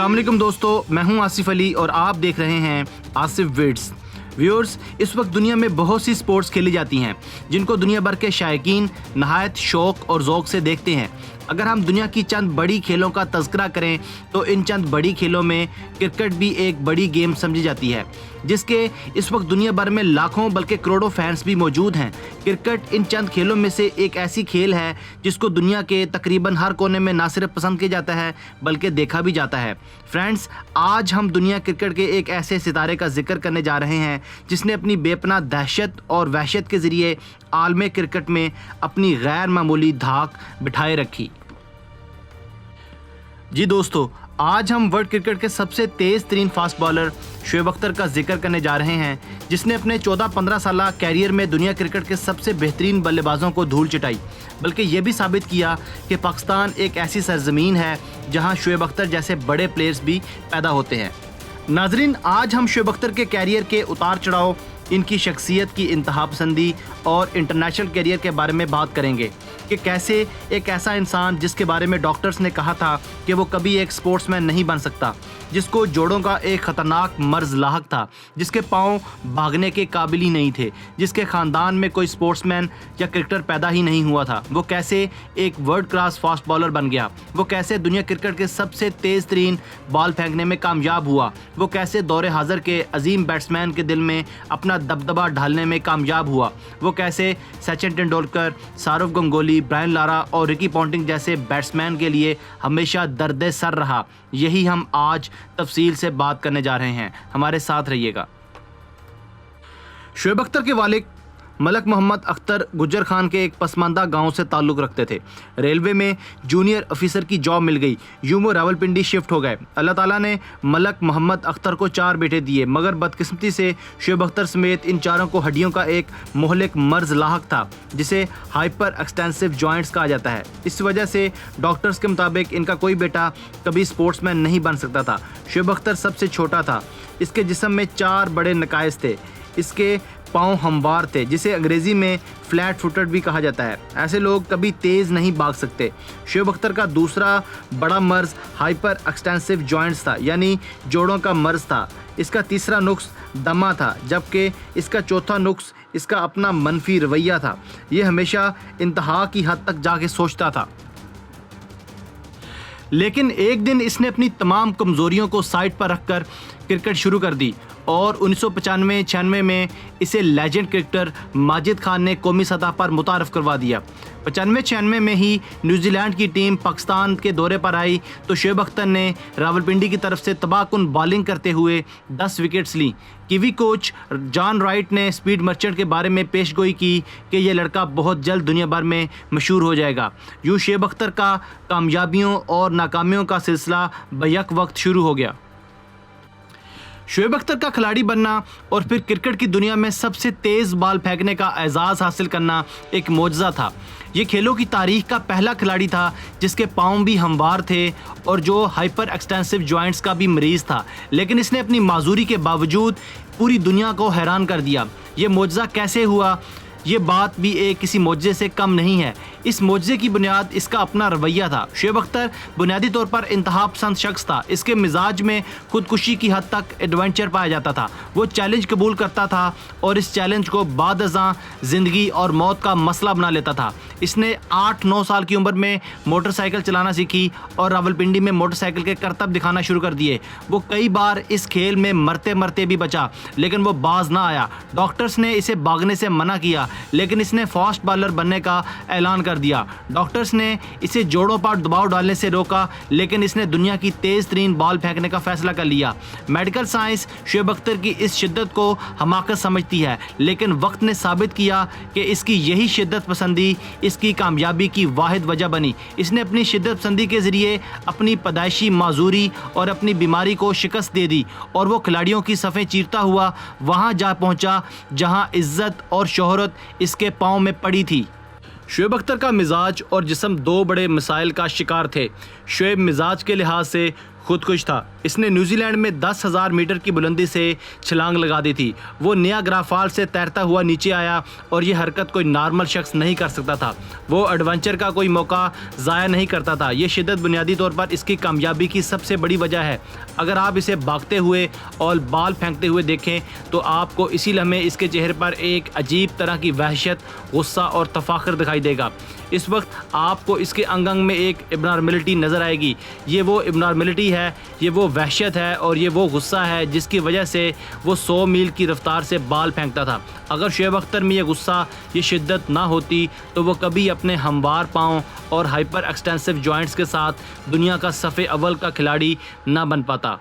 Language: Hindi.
अस्सलाम वालेकुम दोस्तों, मैं हूं आसिफ अली और आप देख रहे हैं आसिफ विड्स। व्यूअर्स, इस वक्त दुनिया में बहुत सी स्पोर्ट्स खेली जाती हैं जिनको दुनिया भर के शायकीन नहायत शौक़ और ज़ौक़ से देखते हैं। अगर हम दुनिया की चंद बड़ी खेलों का तज़किरा करें तो इन चंद बड़ी खेलों में क्रिकेट भी एक बड़ी गेम समझी जाती है, जिसके इस वक्त दुनिया भर में लाखों बल्कि करोड़ों फैंस भी मौजूद हैं। क्रिकेट इन चंद खेलों में से एक ऐसी खेल है जिसको दुनिया के तकरीबन हर कोने में ना सिर्फ पसंद किया जाता है बल्कि देखा भी जाता है। फ्रेंड्स, आज हम दुनिया क्रिकेट के एक ऐसे सितारे का जिक्र करने जा रहे हैं जिसने अपनी बेपनाह दहशत और वहशत के ज़रिए आलमी क्रिकेट में अपनी गैर मामूली धाक बिठाए रखी। जी दोस्तों, आज हम वर्ल्ड क्रिकेट के सबसे तेज़ तरीन फास्ट बॉलर शोएब अख्तर का जिक्र करने जा रहे हैं, जिसने अपने 14-15 साल कैरियर में दुनिया क्रिकेट के सबसे बेहतरीन बल्लेबाजों को धूल चटाई, बल्कि ये भी साबित किया कि पाकिस्तान एक ऐसी सरजमीन है जहां शोएब अख्तर जैसे बड़े प्लेयर्स भी पैदा होते हैं। नाजरीन, आज हम शोएब अख्तर के कैरियर के उतार चढ़ाव, इनकी शख्सियत की इंतहा पसंदी और इंटरनेशनल कैरियर के बारे में बात करेंगे कि कैसे एक ऐसा इंसान जिसके बारे में डॉक्टर्स ने कहा था कि वो कभी एक स्पोर्ट्समैन नहीं बन सकता, जिसको जोड़ों का एक ख़तरनाक मर्ज़ लाहक था, जिसके पाँव भागने के काबिल ही नहीं थे, जिसके ख़ानदान में कोई स्पोर्ट्समैन या क्रिकेटर पैदा ही नहीं हुआ था, वो कैसे एक वर्ल्ड क्लास फास्ट बॉलर बन गया, वो कैसे दुनिया क्रिकेट के सबसे तेज़ तरीन बॉल फेंकने में कामयाब हुआ, वो कैसे दौरे हाज़र के अजीम बैट्समैन के दिल में अपना दबदबा ढालने में कामयाब हुआ, वो कैसे सचिन तेंदुलकर, सौरव गंगोली, ब्रायन लारा और रिकी पॉन्टिंग जैसे बैट्समैन के लिए हमेशा दर्द सर रहा। यही हम आज तफसील से बात करने जा रहे हैं, हमारे साथ रहिएगा। शोएब अख्तर के वालिद मलक मोहम्मद अख्तर गुज्जर खान के एक पसमानदा गांव से ताल्लुक़ रखते थे। रेलवे में जूनियर ऑफिसर की जॉब मिल गई, यूं वो रावलपिंडी शिफ्ट हो गए। अल्लाह ताला ने मलक मोहम्मद अख्तर को 4 बेटे दिए, मगर बदकिस्मती से शोएब अख्तर समेत इन चारों को हड्डियों का एक मोहलिक मर्ज़ लाहक था, जिसे हाइपर एक्सटेंसिव जॉइंट्स कहा जाता है। इस वजह से डॉक्टर्स के मुताबिक इनका कोई बेटा कभी स्पोर्ट्समैन नहीं बन सकता था। शोएब अख्तर सबसे छोटा था, इसके जिस्म में 4 बड़े नकाइस थे। इसके पाँव हमवार थे, जिसे अंग्रेज़ी में फ्लैट फुटेड भी कहा जाता है। ऐसे लोग कभी तेज़ नहीं भाग सकते। शोएब अख्तर का दूसरा बड़ा मर्ज़ हाइपर एक्सटेंसिव जॉइंट्स था, यानी जोड़ों का मर्ज़ था। इसका तीसरा नुक्स दमा था, जबकि इसका चौथा नुक्स इसका अपना मनफी रवैया था। ये हमेशा इंतहा की हद तक जाके सोचता था। लेकिन एक दिन इसने अपनी तमाम कमज़ोरियों को साइड पर रखकर क्रिकेट शुरू कर दी और 1995-96 में इसे लेजेंड क्रिकेटर माजिद खान ने कौमी सतह पर मुतारफ़ करवा दिया। 95-96 में ही न्यूजीलैंड की टीम पाकिस्तान के दौरे पर आई तो शोएब अख्तर ने रावलपिंडी की तरफ से तबाहकुन बॉलिंग करते हुए 10 विकेट्स ली। कीवी कोच जॉन राइट ने स्पीड मर्चेंट के बारे में पेशगोई की कि यह लड़का बहुत जल्द दुनिया भर में मशहूर हो जाएगा। यूँ शोएब अख्तर का कामयाबियों और नाकामियों का सिलसिला बैक वक्त शुरू हो गया। शोएब अख्तर का खिलाड़ी बनना और फिर क्रिकेट की दुनिया में सबसे तेज़ बॉल फेंकने का एजाज़ हासिल करना एक मोजज़ा था। ये खेलों की तारीख का पहला खिलाड़ी था जिसके पाँव भी हमवार थे और जो हाइपर एक्सटेंसिव जॉइंट्स का भी मरीज़ था, लेकिन इसने अपनी माजूरी के बावजूद पूरी दुनिया को हैरान कर दिया। ये मोजज़ा कैसे हुआ, ये बात भी एक किसी मोजे से कम नहीं है। इस मोजे की बुनियाद इसका अपना रवैया था। शोएब अख्तर बुनियादी तौर पर इंतहा पसंद शख्स था। इसके मिजाज में खुदकुशी की हद तक एडवेंचर पाया जाता था। वो चैलेंज कबूल करता था और इस चैलेंज को बाद-अज़ां ज़िंदगी और मौत का मसला बना लेता था। इसने 8-9 साल की उम्र में मोटरसाइकिल चलाना सीखी और रावलपिंडी में मोटरसाइकिल के करतब दिखाना शुरू कर दिए। वो कई बार इस खेल में मरते मरते भी बचा, लेकिन वो बाज ना आया। डॉक्टर्स ने इसे भागने से मना किया, लेकिन इसने फास्ट बॉलर बनने का ऐलान कर दिया। डॉक्टर्स ने इसे जोड़ों पर दबाव डालने से रोका, लेकिन इसने दुनिया की तेज़ तरीन बॉल फेंकने का फैसला कर लिया। मेडिकल साइंस शोएब अख्तर की इस शिद्दत को हमाकत समझती है, लेकिन वक्त ने साबित किया कि इसकी यही शिद्दत पसंदी इसकी कामयाबी की वाहिद वजह बनी। इसने अपनी शिद्दत पसंदी के ज़रिए अपनी पैदाइशी माजूरी और अपनी बीमारी को शिकस्त दे दी और वो खिलाड़ियों की सफ़ें चीरता हुआ वहाँ जा पहुँचा जहाँ इज़्ज़त और शोहरत इसके पाँव में पड़ी थी। शोएब अख्तर का मिजाज और जिस्म 2 बड़े मसाइल का शिकार थे। शोएब मिजाज के लिहाज से खुद कुछ था। इसने न्यूजीलैंड में 10,000 मीटर की बुलंदी से छलांग लगा दी थी। वो नियाग्रा फॉल से तैरता हुआ नीचे आया और ये हरकत कोई नॉर्मल शख्स नहीं कर सकता था। वो एडवेंचर का कोई मौका ज़ाया नहीं करता था। ये शिद्दत बुनियादी तौर पर इसकी कामयाबी की सबसे बड़ी वजह है। अगर आप इसे भागते हुए और बाल फेंकते हुए देखें तो आपको इसी लम्हे इसके चेहरे पर एक अजीब तरह की वहशत, गुस्सा और तफाखर दिखाई देगा। इस वक्त आपको इसके अंग अंग में एक इब्नॉर्मलिटी नज़र आएगी। ये वो इब्नॉर्मलिटी है, ये वो वहशत है और ये वो गुस्सा है जिसकी वजह से वो 100 मील की रफ्तार से बाल फेंकता था। अगर शुएब अख्तर में ये गुस्सा, ये शिद्दत ना होती तो वो कभी अपने हमवार पाँव और हाइपर एक्सटेंसिव जॉइंट्स के साथ दुनिया का सफ़े अव्वल का खिलाड़ी ना बन पाता।